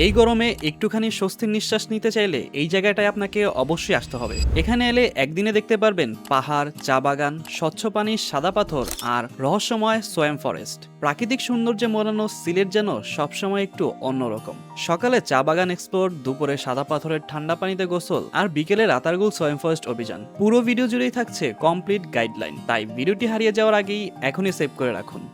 এই গরমে একটুখানি স্বস্তির নিঃশ্বাস নিতে চাইলে এই জায়গাটায় আপনাকে অবশ্যই আসতে হবে। এখানে এলে একদিনে দেখতে পারবেন পাহাড়, চা বাগান, স্বচ্ছ পানি, সাদা পাথর আর রহস্যময় সোয়াম ফরেস্ট। প্রাকৃতিক সৌন্দর্যে মোড়ানো সিলেট যেন সবসময় একটু অন্যরকম। সকালে চা বাগান এক্সপ্লোর, দুপুরে সাদা পাথরের ঠান্ডা পানিতে গোসল আর বিকেলে রাতারগুল সোয়াম ফরেস্ট অভিযান। পুরো ভিডিও জুড়েই থাকছে কমপ্লিট গাইডলাইন, তাই ভিডিওটি হারিয়ে যাওয়ার আগেই এখনই সেভ করে রাখুন।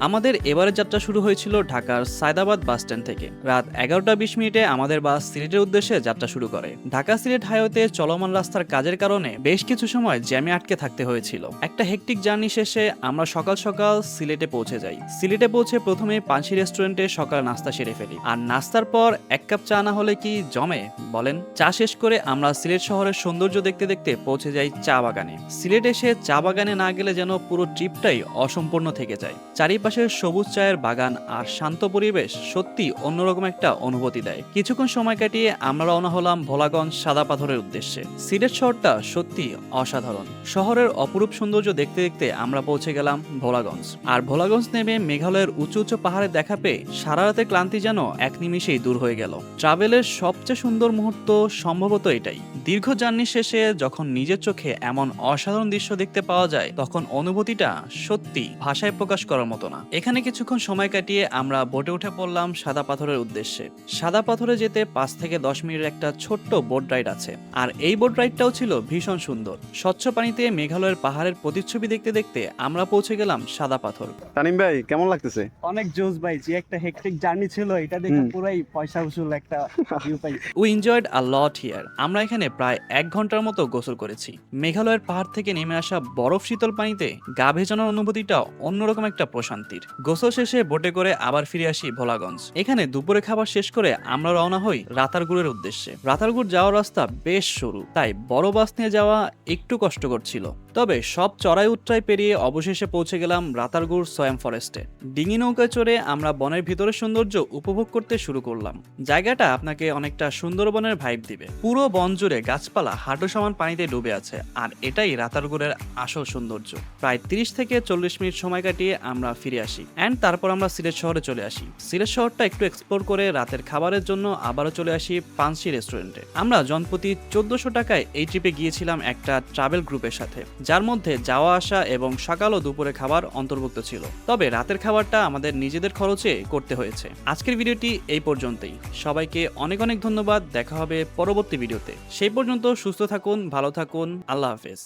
আমাদের এবারের যাত্রা শুরু হয়েছিল ঢাকার সায়দাবাদ বাস স্ট্যান্ড থেকে। রাত 11টা 20 মিনিটে আমাদের বাস সিলেটের উদ্দেশ্যে যাত্রা শুরু করে। ঢাকা সিলেট হাইওয়েতে চলমান রাস্তার কাজের কারণে বেশ কিছু সময় জ্যামে আটকে থাকতে হয়েছিল। একটা হেক্টিক জার্নি শেষে আমরা সকাল সকাল সিলেটে পৌঁছে যাই। সিলেটে পৌঁছে প্রথমে পানসি রেস্টুরেন্টে সকাল নাস্তা সেরে ফেলি। আর নাস্তার পর 1 কাপ চা না হলে কি জমে বলেন? চা শেষ করে আমরা সিলেট শহরের সৌন্দর্য দেখতে দেখতে পৌঁছে যাই চা বাগানে। সিলেট এসে চা বাগানে না গেলে যেন পুরো ট্রিপটাই অসম্পূর্ণ থেকে যায়। চারিপাশে সবুজ চায়ের বাগান আর শান্ত পরিবেশ সত্যি অন্যরকম একটা অনুভূতি দেয়। কিছুক্ষণ সময় কাটিয়ে আমরা রওনা হলাম ভোলাগঞ্জ সাদা পাথরের উদ্দেশ্যে। সিলেট শহরটা সত্যি অসাধারণ। শহরের অপরূপ সৌন্দর্য দেখতে দেখতে আমরা পৌঁছে গেলাম ভোলাগঞ্জ। আর ভোলাগঞ্জ নেমে মেঘালয়ের উঁচু উঁচু পাহাড়ে দেখা পেয়ে সারা রাতের ক্লান্তি যেন এক নিমিষেই দূর হয়ে গেল। ট্রাভেলের সবচেয়ে সুন্দর মুহূর্ত সম্ভবত এটাই। দীর্ঘ জার্নি শেষে যখন নিজের চোখে এমন অসাধারণ দৃশ্য দেখতে পাওয়া যায়, তখন অনুভূতিটা সত্যি ভাষায় প্রকাশ করার মতো না। এখানে কিছুক্ষণ সময় কাটিয়ে আমরা বোটে উঠে পড়লাম সাদা পাথরের উদ্দেশ্যে। সাদা পাথরে যেতে 5 থেকে 10 মিনিটের একটা ছোট্ট বোট রাইড আছে। আর এই বোট রাইডটাও ছিল ভীষণ সুন্দর। স্বচ্ছ পানিতে মেঘালয়ের পাহাড়ের প্রতিচ্ছবি দেখতে দেখতে আমরা পৌঁছে গেলাম সাদা পাথর। তানিম ভাই কেমন লাগতেছে? অনেক জোস ভাই, যে একটা হেক্টিক জার্নি ছিল এটা দেখে পুরাই পয়সা উসুল একটা view pi. We enjoyed a lot here. আমরা এখানে প্রায় 1 ঘন্টার মতো গোসল করেছি। মেঘালয়ের পাহাড় থেকে নেমে আসা বরফ শীতল পানিতে গা ভেজানোর অনুভূতিটা অন্যরকম একটা প্রশান্তির। গোসল শেষে বোটে করে আবার ফিরে আসি ভোলাগঞ্জ। এখানে দুপুরে খাবার শেষ করে আমরা রওনা হই রাতারগুলের উদ্দেশ্যে। রাতারগুল যাওয়ার রাস্তা বেশ সরু, তাই বড় বাস নিয়ে যাওয়া একটু কষ্টকর ছিল। তবে সব চড়াই উৎরাই পেরিয়ে অবশেষে পৌঁছে গেলাম রাতারগুল সোয়াম ফরেস্টে। ডিঙি নৌকায় চড়ে আমরা বনের ভিতরের সৌন্দর্য উপভোগ করতে শুরু করলাম। জায়গাটা আপনাকে অনেকটা সুন্দরবনের ভাইব দিবে। পুরো বন জুড়ে গাছপালা হাঁটু সমান পানিতে ডুবে আছে, আর এটাই রাতারগুলের আসল সৌন্দর্য। প্রায় 30 থেকে 40 মিনিট সময় কাটিয়ে আমরা ফিরে আসি অ্যান্ড তারপর আমরা সিলেট শহরে চলে আসি। সিলেট শহরটা একটু এক্সপ্লোর করে রাতের খাবারের জন্য আবারও চলে আসি পানসি রেস্টুরেন্টে। আমরা জনপ্রতি 1400 টাকায় এই ট্রিপে গিয়েছিলাম একটা ট্রাভেল গ্রুপের সাথে, যার মধ্যে যাওয়া আসা এবং সকাল ও দুপুরে খাবার অন্তর্ভুক্ত ছিল। তবে রাতের খাবারটা আমাদের নিজেদের খরচে করতে হয়েছে। আজকের ভিডিওটি এই পর্যন্তই। সবাইকে অনেক অনেক ধন্যবাদ। দেখা হবে পরবর্তী ভিডিওতে। সেই পর্যন্ত সুস্থ থাকুন, ভালো থাকুন। আল্লাহ হাফেজ।